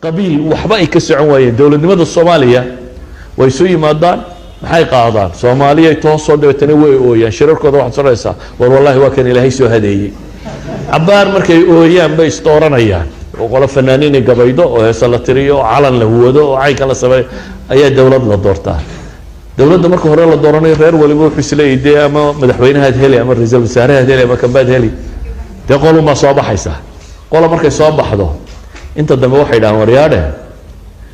qabiil waxba ay ka socon waayeen dowladnimada Soomaaliya way soo yimaadaan maxay qaadaan Soomaaliya toos soo dhaweetana way ooyaan shirarkooda waxa sareysa war wallahi waa kan Ilaahay soo hadeeyay abaar markay ooyaan bay istooranayaan oo qolo fanaaniin gabaydo oo heesa la tiriyo calan la wado oo ay kala sabay ayaa dawlad la doortaa dawladda marka hore la dooranayo reer waliba wuxuu isleeyahay ama madaxweynaha heli ama ra'iisul wasaaraha heli ama kabaad heli qolo ma soo baxaysa qolo markay soo baxdo inta dambe waxay dhahan waryaade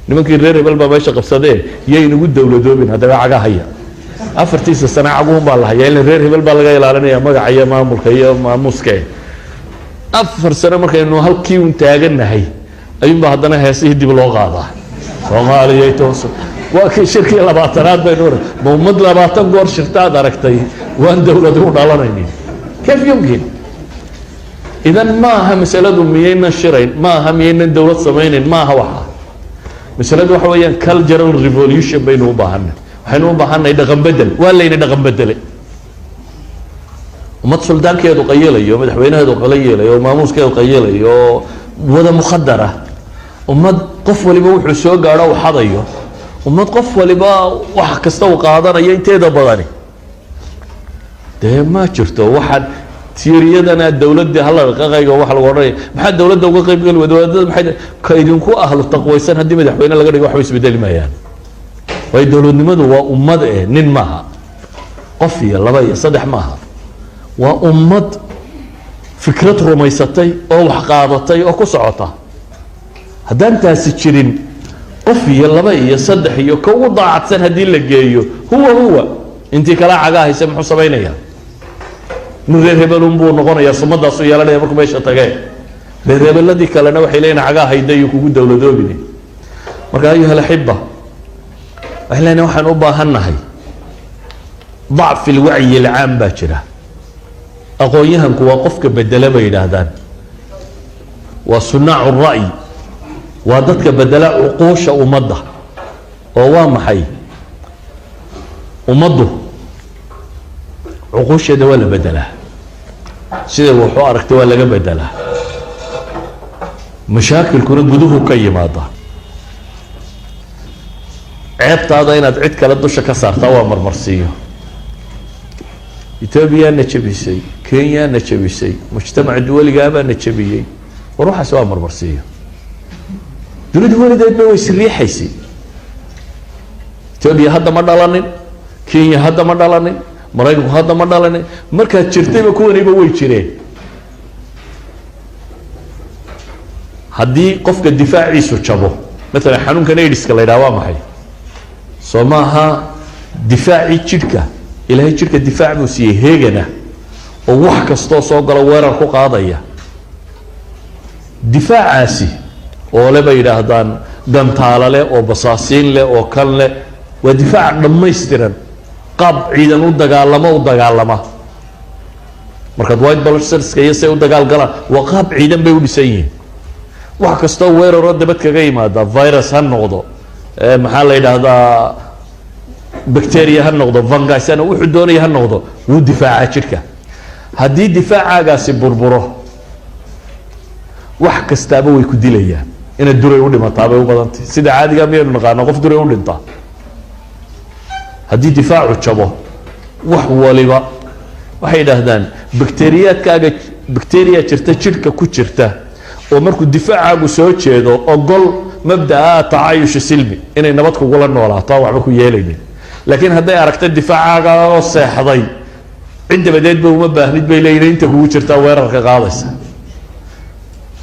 nimankii reer hebel baa meesha qabsadeen yay nagu dawladoobin hadaba caga haya afartiisa sano caguun baa la hayaa in reer hebel baa laga ilaalinaya magaca iyo maamulka iyo maamuska afar sano markaynu halkii u taaganahay ayuu baa hadana heesii dib loo qaadaa Soomaaliya toos waa kii shirkii 20aad bay noor muumad 20 goor shirtaad aragtay waan dawlad u dhalanaynin كيف يمكن إذا ما ها مسألة مينا شرين ما ها مينا دولة سمين ما ها وحا مسألة وحويا cultural revolution بينهم بحنا وحنو بحنا يدغم بدل ولا يدغم بدل وما تصلدان كيدو قيلة يوم مدحوينها يدو قليلة يوم ماموس كيدو قيلة يوم وذا مخدرة وما قف ولي بوحو سوق على وحضيو وما قف ولي با وحكستو قادنا ينتهي بدني ده ما شفته واحد تيريدنا الدولة دي هلا رقاقة واحد الوري محد دولة ده وقاقة يقول ودولة محد كايدين كو أهل التقوى سنة هدي مدحوينها لقى يقول حويس بدل ما يعني وهي الدولة نمدو وأمد إيه نين معها قفية لباية صدح معها وأمد فكرة رميستي أو حقاضتي أو كسعطة هذا أنت ستشرين قفية لباية صدح يكو ضاعت سنة هدي لقى هو أنت كلا عجاه يسمحوا صبينيها من غير هبل أمبور نقول يا صمد أصو يلا ليه مركب إيش أتجاه غير هبل الذي كلا نوح إلينا عجاه يديك وجود دولة دوبني مركب أيها الأحبة إحنا نوح نوبا هنهي ضعف الوعي العام باكرة أقويها كواقفك بدلا بين هذان وصناع الرأي وادتك بدلا عقوش ومضة ووام حي ومضه عقوش ده ولا بدله سيده وحو أركت ولا بدله مشاكل كنا بدوه كي ماضى عيبت هذا إن أدعيت كلا دوشة كسر توا مرمرسيه إثيوبيا نتشبيسي كينيا نتشبيسي مجتمع الدول جابا نتشبيي وروح أسوا مرمرسيه دول ده يبغوا يسري حيسي إثيوبيا هذا ما دلانين كينيا هذا ما دلانين مريكو هذا ما دلانين مركز شرطي بكون يبغوا يشرين هدي قفك الدفاع عيسو تشابه مثلا حنون كان يدرس كلا يداوم حي سماها دفاعي شركة إلى هي شركة دفاع موسيه هيجنا ووحك استوصل على ورا الحق قاضية دفاع عاسي ولا بيده هذان دم طالله أو بصاصين له أو كل له ودفاع لما يسترن قاب عيدا ودجالما مركز وايد بلشرس كيسة ودجال وقاب عيدا بيودسين وحك استوى ورا رد بتك جاي ما ده فيروس هالنقطة محل هذا بكتيريا هالنقطة فنجاس أنا وحدوني هالنقطة ودفاع شركة هدي دفاع عجاس بربره وحك استابوا يكدي ليه إن الدوري يقول ما طابه وبدنتي سيد عادي قام يرنقا نقف دوري يقول انت هدي دفاع وتشبه وحولي بقى وحيد هذان بكتيريات كاجا بكتيريا شرته شركة كشرته ومركو الدفاع عجو سوتش هذا أقول مبدأ تعايش سلمي إن نبضكوا ولا نولا طاوع بكو يالين لكن هذا أركت الدفاع عجو صحضي عند بدأت بومبه نيت بيلين أنت هو شرته ويرك غالس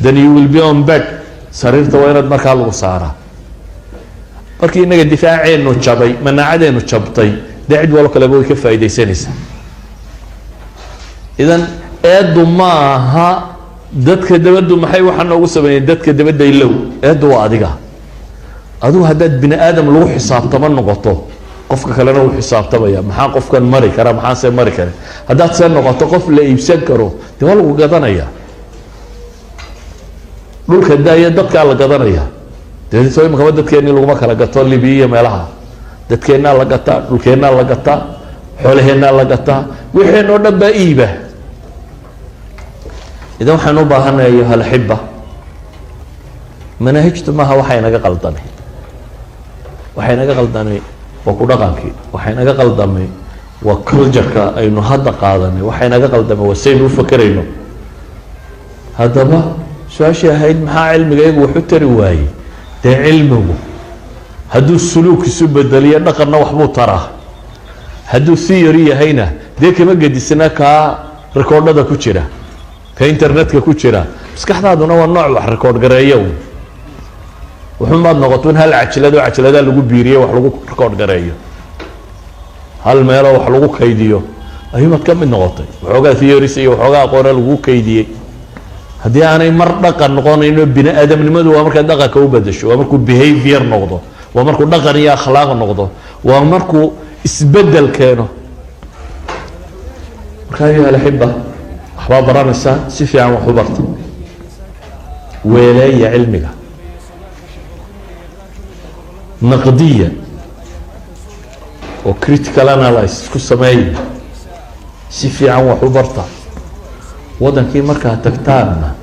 then you will be on bed سريرته ويرد مركال وصارة markii inaga difaaceenu jabay manaacadeenu jabtay dacid wala kala buu ka faa'iideysanaysa idan eedu maaha dadka dabadu maxay waxaan ugu sameeyay dadka dabada ilow eedu waa adiga adu hadad bini aadam lagu xisaabtama noqoto qofka kalena uu xisaabtamaya maxaa qofkan mari kara maxaa se mari kara hadad soo noqoto qof la iibsan karo de waa lagu gadanaya dhulka daaya dadka la gadanaya de soo imka dadkeena lagu ma kala gato Libiya meelaha dadkeena la gataa dhulkeena la gataa xoolaheena la gataa wixii oo dhan baa iiba idan waxaan u baahanahay hal xibba manahijtu maaha waxay naga qaldamay waxay naga qaldamay waa ku dhaqankii waxay naga qaldamay waa culture-ka aynu hadda qaadanay waxay naga qaldamay waa saynu u fakerayno haddaba su-aashii ahayd maxaa cilmigaygu wax u tari waayey dee cilmigu hadduu suluuk isu bedeliyo dhaqanna waxbuu taraa hadduu theory yahayna dee kama gedisna kaa rikoodhada ku jira ka internetka ku jira maskaxdaaduna waa nooc wax rikoodh gareeya wuxuunbaad noqoto in hal cajiladoo cajiladaa lagu biiriyo wax lagu rikoodh gareeyo hal meeloo wax lagu kaydiyo ayuumaad ka mid noqotay waxoogaa theories iyo waxoogaa aqoona lagu kaydiyey haddii aanay mar dhaqan noqonayno bini aadamnimadu waa markaad dhaqanka u bedesho waa markuu behavior noqdo waa markuu dhaqan iyo akhlaaq noqdo waa markuu isbedel keeno marka ayuha alaxiba waxbaa baranaysaa si fiican wax u barta weeleeya cilmiga naqdiya oo critical analysis ku sameeya si fiican wax u barta waddankii markaad tagtaanna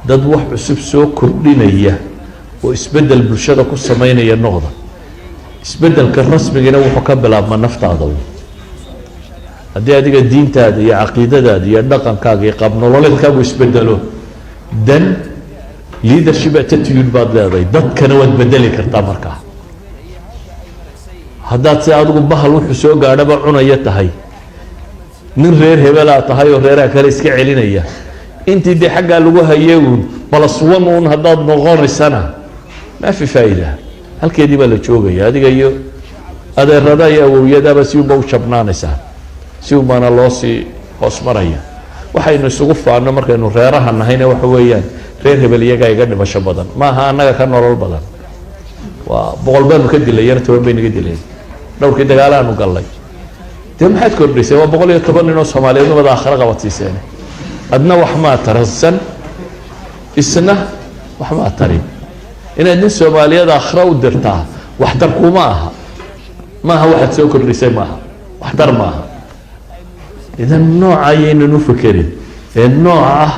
dad wax cusub soo kordhinaya oo isbedel bulshada ku sameynaya noqda isbedelka rasmigina wuxuu ka bilaabmaa naftaada haddii adiga diintaada iyo caqiidadaada iyo dhaqankaaga iyo qaab nololeedkaagu isbedelo dan leadership attitude baad leedahay dadkana waad bedeli kartaa markaa haddaad si adigu bahal wuxuu soo gaadhaba cunaya tahay nin reer hebelaa tahay oo reeraha kale iska celinaya intii dee xaggaa lagu hayay uun balas one uun haddaad noqonaysana maa fi faa'iida halkeedii baa la joogaya adiga iyo adeerada iyo awowyadaaba si unba u jabnaanaysaa si unbaana loo sii hoos maraya waxaynu isugu faano markaynu reeraha nahayna waxa weeyaan reer hebel iyagaa iga dhimasho badan maaha annaga ka nolol badan waa boqol baanu ka dilayana 10 bay naga dileen dhowrkii dagaalaanu gallay dee maxaad kordhisay waa 110 nin oo Soomaaliyeed nabad aakhira qabadsiiseen adna wax ma taransan isna wax ma tarin inaad nin Soomaaliyeed aakhira u dirtaa wax dar kuma aha maaha waxaad soo kordhisay maaha wax dar maaha idan nooca ayaynu fakerin ee nooca ah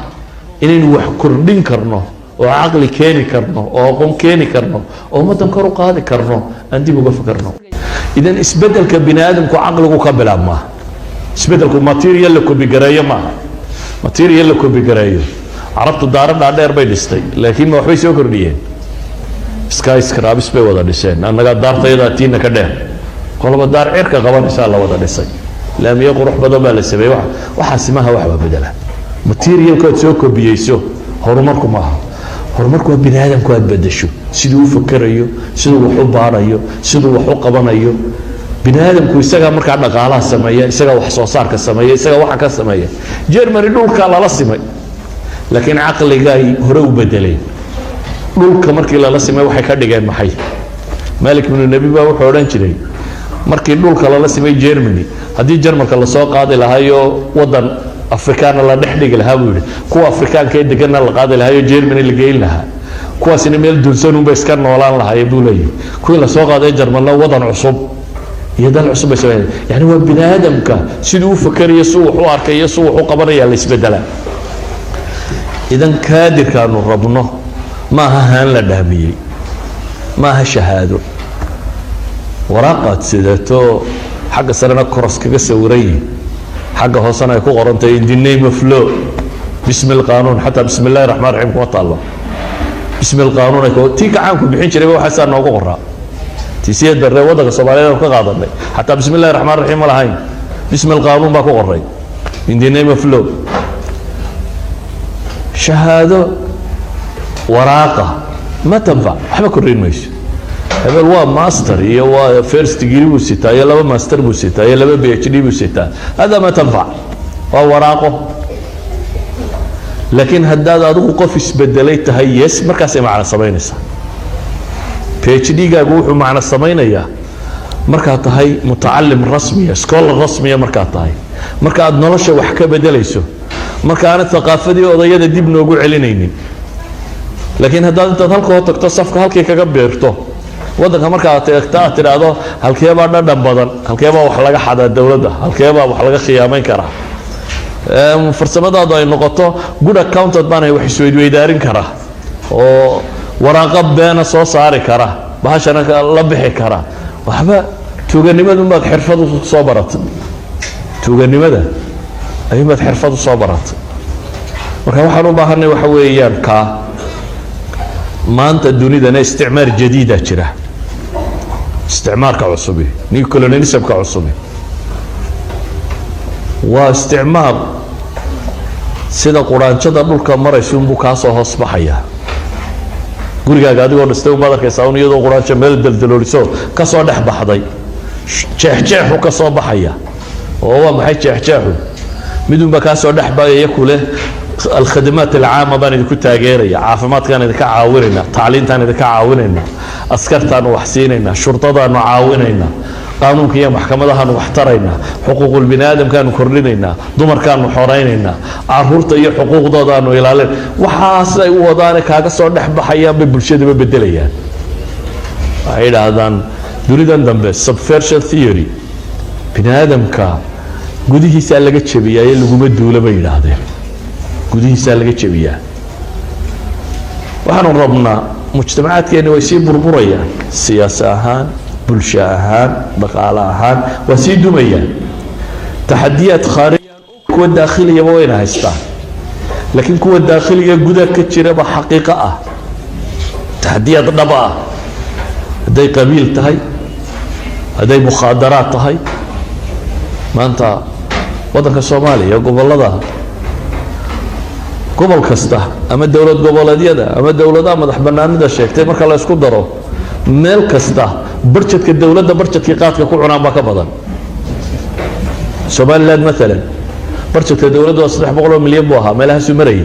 inaynu wax kordhin karno oo caqli keeni karno oo aqoon keeni karno oo ummadan kor u qaadi karno aan dib uga fakarno idan isbedelka bini aadamku caqligu ka bilaabmaa isbedelku material la koobi gareeyo maaha material la koobi gareeyo carabtu daarada dheer bay dhistay laakiin waxbay soo kordhiyeen skyscrapers bay wada dhiseen annaga daartayda tiina ka dheer qolba daar cirka qabanaysa la wada dhisay laamiyo qurux badan baa la sameeyay waxa simaha wax bedela material ka soo koobiyeyso horumarku maaha horumarku waa bini aadamku aad bedesho siduu u fakarayo siduu wax u baarayo siduu wax u qabanayo bini aadamku isaga markaa dhaqaalaha sameeya isaga wax soo saarka sameeya isaga waxa ka sameeya Germany dhulka lala simay laakiin aqliga ay hore u bedelay dhulka markii lala simay waxay ka dhigeen maxay Malik ibn Nabi baa wuxuu oran jiray markii dhulka lala simay Germany hadii Jarmalka la soo qaadi lahayo wadan afrikaana la dhex dhigi lahaa buu yiri kuwa afrikaanka ee deganna la qaadi lahayo Germany la geyn lahaa kuwaasina meel dulsan u iska noolaan lahaay buu leeyahay kuwa la soo qaaday Jarmalna wadan cusub iyo dal cusub ay yani waa bini aadamka siduu u fakarayo suu wax u arkayo suu wax u qabanayo la isbedela idan kaadirkaanu rabno maaha haan la dhaamiyay maaha shahaado waraaqad sidato xagga sarena koros kaga sawiray xagga hoosana ay ku qorantay in the name of law bismi alqanuun hatta bismillaahir rahmaanir rahiim ku taalo bismi alqanuun ay tii gacan ku bixin jiray waxa saan noogu qoraa tisiyad darre wadada Soomaaliyeed ka qaadanay hatta bismillaahir rahmaanir rahiim lahayn bismi alqanuun ba ku qoray in the name of law shahaado waraaqa ma tanfa waxba korin mayso hebel waa master iyo waa first degree buu sitaa iyo laba master buu sitaa iyo laba PhD buu sitaa hada ma tanfa waa waraaqo laakiin haddaad adigu qof isbedelay tahay yes markaas ay macna sameynaysa PhD gaagu wuxuu macna sameynaya marka tahay mutaallim rasmi scholar rasmi marka tahay marka aad nolosha wax ka bedelayso marka aan thaqaafadii odayada dib noogu celinaynin laakiin haddaad inta halka tagto safka halkii kaga beerto wadanka marka aad tiraahdo halkeeba dhadhan badan halkeeba wax laga xadaa dawladda halkeeba wax laga khiyaameyn karaa farsamadaadu ay noqoto good accountant baan ay wax isweydaarin karaa oo waraaqo beena soo saari kara bahashana la bixi kara waxba tuuganimadu maad xirfad u soo baratay tuuganimada ayuunbaad xirfad u soo baratay marka waxaan u baahanay waxa weeyaan ka maanta dunidana isticmaar jadiida jira isticmaarka cusubi new colonialismka cusubi waa isticmaar sida quraanjada dhulka maraysa unbuu kaa soo hoos baxaya gurigaaga adigoo dhistay umaad arkaysaa un iyadoo quraanjo meel daldalooliso ka soo dhex baxday jeexjeexu ka soo baxaya oo waa maxay jeexjeexu midunba kaa soo dhex bagaya ku leh الخدمات العامة بان إذا كنت أجيريا عافمات كان إذا كعاوننا تعليم كان إذا كعاوننا أسكرتان وحسيننا شرطة نعاوننا قانون كيا محكمة ده نحترينا حقوق البني آدم كانوا كرلنا دمر كانوا حريننا عرورت أي حقوق ده نويلالين وحاصل وضانك هذا صار نحب حياة ببلشة ببدلية هيدا هذا نريد أن نبص subversion theory بني آدم كا جودي هي لقت شبيه يلي هم الدولة بينا هذا gudihiisa laga jabiyaa waxaan rabnaa mujtamacaadkeena way sii burburayaan siyaasi ahaan bulsho ahaan dhaqaale ahaan waa sii dumayaan taxadiyaad khaarijiyan kuwa daakhiliya wayna haystaan laakiin kuwa daakhiliga gudaha ka jira ba xaqiiqo ah taxadiyaad dhab ah haday qabiil tahay haday mukhaadaraad tahay maanta wadanka Soomaaliya gobolada gobol kasta ama dawlad goboleedyada ama dawladaha madax banaanida sheegtay marka la isku daro meel kasta barjadka dawladda barjadkii qaadka ku cunaan ba ka badan Soomaaliland مثلا barjadka dawladda 300 milyan buu ahaa meelahaas uu maray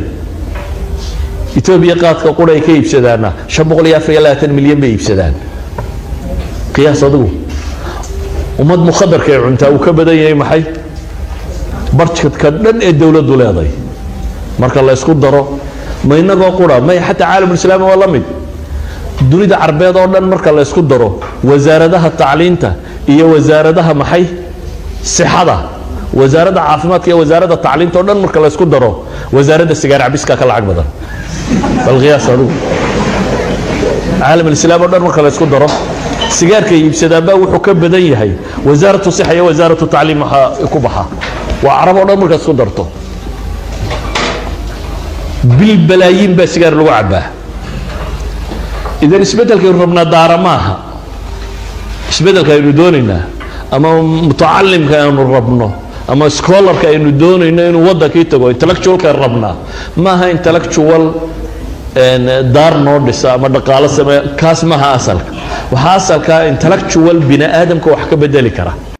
Itoobiya qaadka qura ay ka iibsadaan 540 milyan bay iibsadaan qiyaas adigu ummad mukhaddarka ay cuntaa uu ka badan yahay maxay barjadka dhan ee dawladdu leedahay marka la isku daro ma inaga qura ma hatta caalamul islaami wala mid dunida carbeed oo dhan marka la isku daro wasaaradaha tacliinta iyo wasaaradaha maxay sixada wasaaradda caafimaadka iyo wasaaradda tacliinta oo dhan marka la isku daro wasaaradda sigaar cabiska ka lacag badan bal qiyaas adu caalamul islaami oo dhan marka la isku daro sigaarka iibsadaba wuxuu ka badan yahay wasaaradda sixada iyo wasaaradda tacliim ku baxa waa arab oo dhan marka isku darto بالبلايين بس قال له عباه إذا نسبتك ربنا دار ماها نسبتك يردوننا أما متعلم كان ربنا أما سكولر كان يردوننا إنه وضع كيتو intellectual كان ربنا ما هي intellectual دار نوردس أما دقالة سما كاس ما هاسل وحاسل كان intellectual بني آدم كوحكة بدالي كره